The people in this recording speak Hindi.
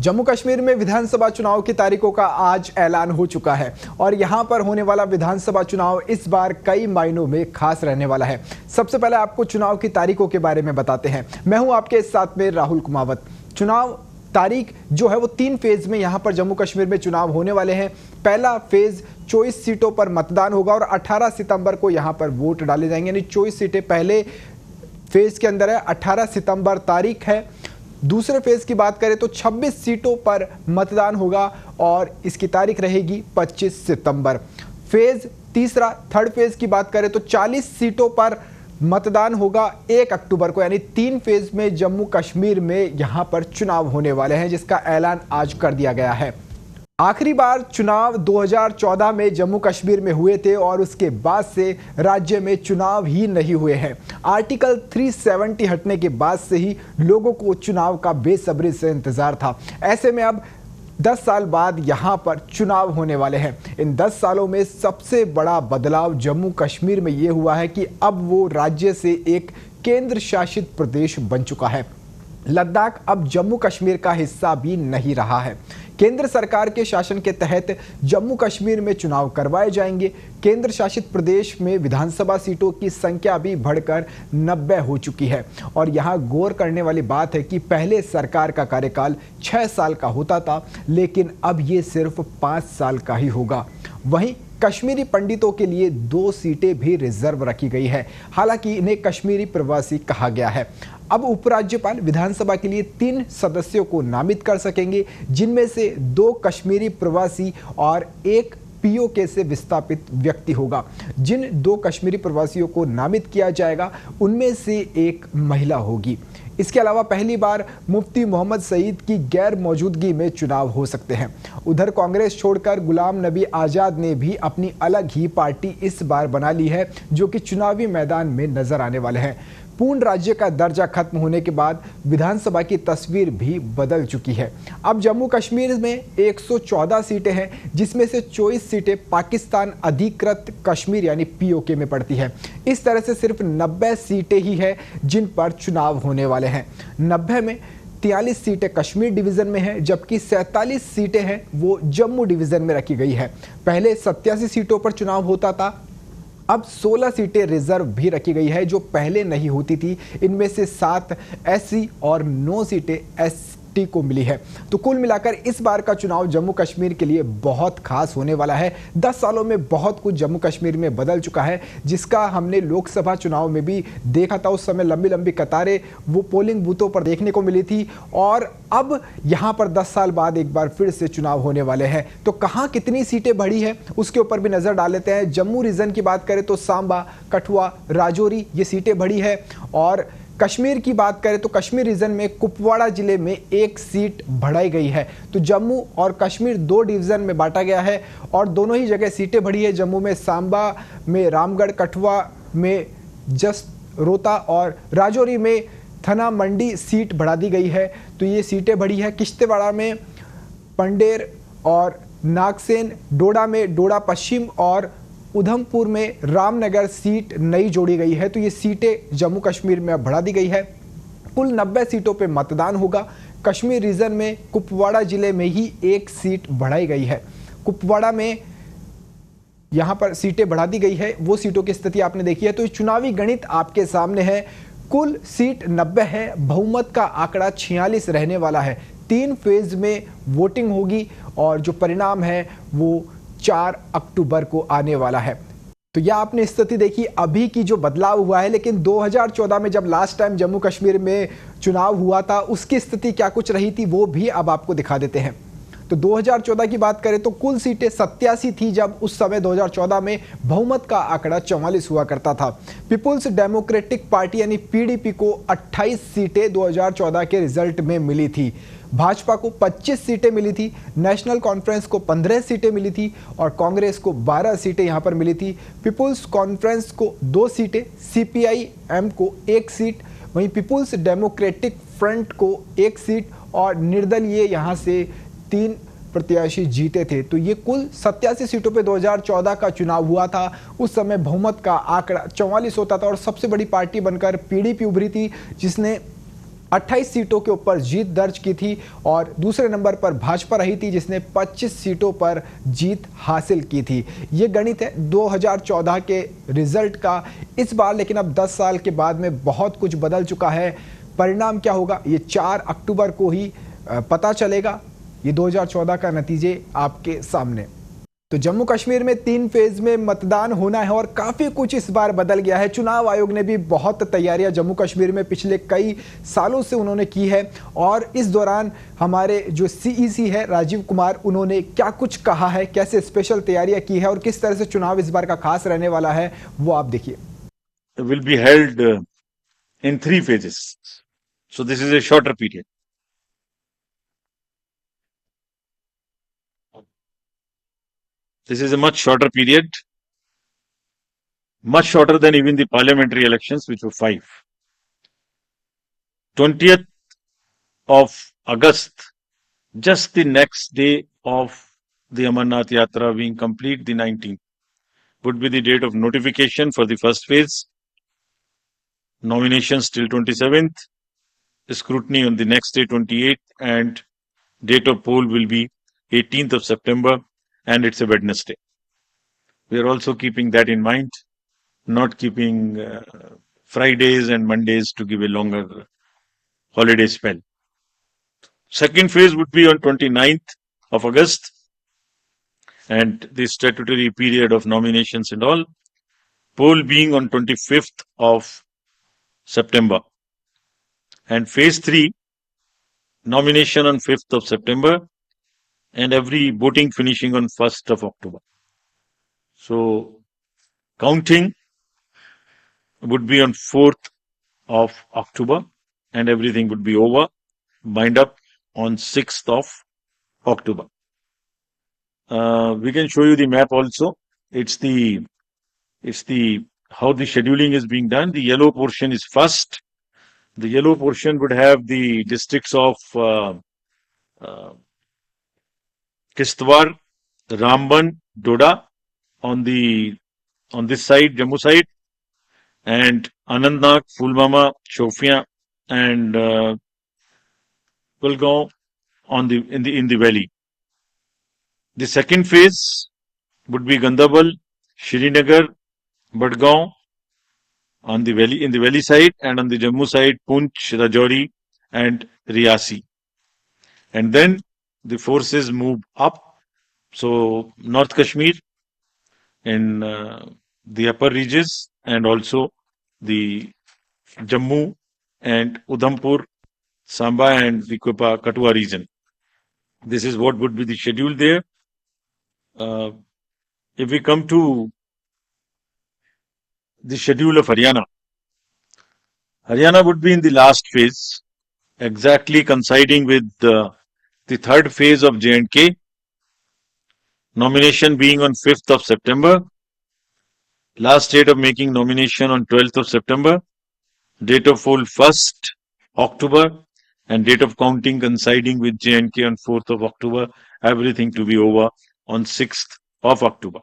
जम्मू कश्मीर में विधानसभा चुनाव की तारीखों का आज ऐलान हो चुका है और यहां पर होने वाला विधानसभा चुनाव इस बार कई मायनों में खास रहने वाला है। सबसे पहले आपको चुनाव की तारीखों के बारे में बताते हैं। मैं हूं आपके साथ में राहुल कुमावत। चुनाव तारीख जो है वो 3 फेज में यहां पर जम्मू कश्मीर में चुनाव होने वाले हैं। पहला फेज 24 सीटों पर मतदान होगा और 18 सितंबर को यहां पर वोट डाले जाएंगे, यानी 24 सीटें पहले फेज के अंदर है, 18 सितंबर तारीख है। दूसरे फेज की बात करें तो 26 सीटों पर मतदान होगा और इसकी तारीख रहेगी 25 सितंबर। फेज तीसरा थर्ड फेज की बात करें तो 40 सीटों पर मतदान होगा 1 अक्टूबर को, यानी 3 फेज में जम्मू कश्मीर में यहां पर चुनाव होने वाले हैं, जिसका ऐलान आज कर दिया गया है। आखिरी बार चुनाव 2014 में जम्मू कश्मीर में हुए थे और उसके बाद से राज्य में चुनाव ही नहीं हुए हैं। आर्टिकल 370 हटने के बाद से ही लोगों को चुनाव का बेसब्री से इंतजार था। ऐसे में अब 10 साल बाद यहां पर चुनाव होने वाले हैं। इन 10 सालों में सबसे बड़ा बदलाव जम्मू कश्मीर में यह हुआ है कि अब वो राज्य से एक केंद्र शासित प्रदेश बन चुका है। लद्दाख अब जम्मू कश्मीर का हिस्सा भी नहीं रहा है। केंद्र सरकार के शासन के तहत जम्मू कश्मीर में चुनाव करवाए जाएंगे। केंद्र शासित प्रदेश में विधानसभा सीटों की संख्या भी बढ़कर 90 हो चुकी है और यहां गौर करने वाली बात है कि पहले सरकार का कार्यकाल 6 साल का होता था, लेकिन अब ये सिर्फ 5 साल का ही होगा। वहीं कश्मीरी पंडितों के लिए 2 सीटें भी रिजर्व रखी गई है, हालांकि इन्हें कश्मीरी प्रवासी कहा गया है। अब उपराज्यपाल विधानसभा के लिए 3 सदस्यों को नामित कर सकेंगे, जिनमें से 2 कश्मीरी प्रवासी और 1 पीओके से विस्थापित व्यक्ति होगा। जिन 2 कश्मीरी प्रवासियों को नामित किया जाएगा उनमें से 1 महिला होगी। इसके अलावा पहली बार मुफ्ती मोहम्मद सईद की गैर मौजूदगी में चुनाव हो सकते हैं। उधर कांग्रेस छोड़कर गुलाम नबी आज़ाद ने भी अपनी अलग ही पार्टी इस बार बना ली है, जो कि चुनावी मैदान में नजर आने वाले हैं। पूर्ण राज्य का दर्जा खत्म होने के बाद विधानसभा की तस्वीर भी बदल चुकी है। अब जम्मू कश्मीर में 114 सीटें हैं, जिसमें से 24 सीटें पाकिस्तान अधिकृत कश्मीर यानी पीओके में पड़ती है। इस तरह से सिर्फ 90 सीटें ही है जिन पर चुनाव होने वाले हैं। 90 में 43 सीटें कश्मीर डिवीजन में हैं, जबकि 47 सीटें हैं वो जम्मू डिवीजन में रखी गई है। पहले 87 सीटों पर चुनाव होता था, अब 16 सीटें रिजर्व भी रखी गई है जो पहले नहीं होती थी। इनमें से 7 एससी और 9 सीटें एसटी को मिली है। तो कुल मिलाकर इस बार का चुनाव जम्मू कश्मीर के लिए बहुत खास होने वाला है। 10 सालों में बहुत कुछ जम्मू कश्मीर में बदल चुका है, जिसका हमने लोकसभा चुनाव में भी देखा था। उस समय लंबी लंबी कतारें वो पोलिंग बूथों पर देखने को मिली थी और अब यहां पर 10 साल बाद एक बार फिर से चुनाव होने वाले हैं। तो कहां कितनी सीटें बढ़ी है उसके ऊपर भी नजर डाल लेते हैं। जम्मू रीजन की बात करें तो सांबा, कठुआ, राजौरी ये सीटें बढ़ी है और कश्मीर की बात करें तो कश्मीर रीजन में कुपवाड़ा जिले में 1 सीट बढ़ाई गई है। तो जम्मू और कश्मीर 2 डिवीजन में बांटा गया है और दोनों ही जगह सीटें बढ़ी है। जम्मू में सांबा में रामगढ़, कठुआ में जसरोता और राजौरी में थना मंडी सीट बढ़ा दी गई है। तो ये सीटें बढ़ी है। किश्तवाड़ा में पंडेर और नागसेन, डोडा में डोडा पश्चिम और उधमपुर में रामनगर सीट नई जोड़ी गई है। तो ये सीटें जम्मू कश्मीर में अब बढ़ा दी गई है। कुल 90 सीटों पे मतदान होगा। कश्मीर रीजन में कुपवाड़ा जिले में ही 1 सीट बढ़ाई गई है। कुपवाड़ा में यहां पर सीटें बढ़ा दी गई है, वो सीटों की स्थिति आपने देखी है। तो चुनावी गणित आपके सामने है। कुल सीट 90 है, बहुमत का आंकड़ा 46 रहने वाला है। 3 फेज में वोटिंग होगी और जो परिणाम है वो 4 अक्टूबर को आने वाला है। तो यह आपने स्थिति देखी अभी की जो बदलाव हुआ है, लेकिन 2014 में जब लास्ट टाइम जम्मू कश्मीर में चुनाव हुआ था उसकी स्थिति क्या कुछ रही थी वो भी अब आपको दिखा देते हैं। तो 2014 की बात करें तो कुल सीटें 87 थी जब उस समय 2014 में बहुमत का आंकड़ा 44 हुआ करता था। पीपुल्स डेमोक्रेटिक पार्टी यानी पीडीपी को 28 सीटें 2014 के रिजल्ट में मिली थी। भाजपा को 25 सीटें मिली थी, नेशनल कॉन्फ्रेंस को 15 सीटें मिली थी और कांग्रेस को 12 सीटें यहां पर मिली थी। पीपुल्स कॉन्फ्रेंस को 2 सीटें, सीपीआई-एम को 1 सीट, वहीं पीपुल्स डेमोक्रेटिक फ्रंट को 1 सीट और निर्दलीय यहां से 3 प्रत्याशी जीते थे। तो ये कुल 87 सीटों पे 2014 का चुनाव हुआ था। उस समय बहुमत का आंकड़ा 44 होता था और सबसे बड़ी पार्टी बनकर पीडीपी उभरी थी, जिसने 28 सीटों के ऊपर जीत दर्ज की थी और दूसरे नंबर पर भाजपा रही थी जिसने 25 सीटों पर जीत हासिल की थी। ये गणित है 2014 के रिजल्ट का इस बार, लेकिन अब 10 साल के बाद में बहुत कुछ बदल चुका है। परिणाम क्या होगा ये 4 अक्टूबर को ही पता चलेगा। ये 2014 का नतीजे आपके सामने। तो जम्मू कश्मीर में 3 फेज में मतदान होना है और काफी कुछ इस बार बदल गया है। चुनाव आयोग ने भी बहुत तैयारियां जम्मू कश्मीर में पिछले कई सालों से उन्होंने की है और इस दौरान हमारे जो सीईसी है राजीव कुमार, उन्होंने क्या कुछ कहा है, कैसे स्पेशल तैयारियां की है और किस तरह से चुनाव इस बार का खास रहने वाला है, वो आप देखिए। Will be held in 3 phases, so this is a shorter period. This is a much shorter period, much shorter than even the parliamentary elections, which were 5. 20th of August, just the next day of the Amarnath Yatra being complete, the 19th, would be the date of notification for the first phase. Nominations till 27th, scrutiny on the next day 28th, and date of poll will be 18th of September, and it's a Wednesday. We are also keeping that in mind, not keeping Fridays and Mondays to give a longer holiday spell. Second phase would be on 29th of August, and the statutory period of nominations and all. Poll being on 25th of September. And phase 3, nomination on 5th of September, and every voting finishing on 1st of October. So counting would be on 4th of October, and everything would be over, bind up on 6th of October. We can show you the map also. It's the how the scheduling is being done. The yellow portion is first. The yellow portion would have the districts of Kishtwar, Ramban, Doda on this side, Jammu side, and Anantnag, Pulwama, Shopian, and Kulgaon in the valley. The second phase would be Gandarbal, Srinagar, Budgaon on the valley, in the valley side, and on the Jammu side, Poonch, Rajouri, and Riyasi. And then the forces move up. So North Kashmir in the upper reaches, and also the Jammu and Udhampur, Samba and the Kathua region. This is what would be the schedule there. If we come to the schedule of Haryana, Haryana would be in the last phase, exactly coinciding with the third phase of J&K. Nomination being on 5th of September. Last date of making nomination on 12th of September. Date of poll 1st October, and date of counting coinciding with J&K on 4th of October. Everything to be over on 6th of October.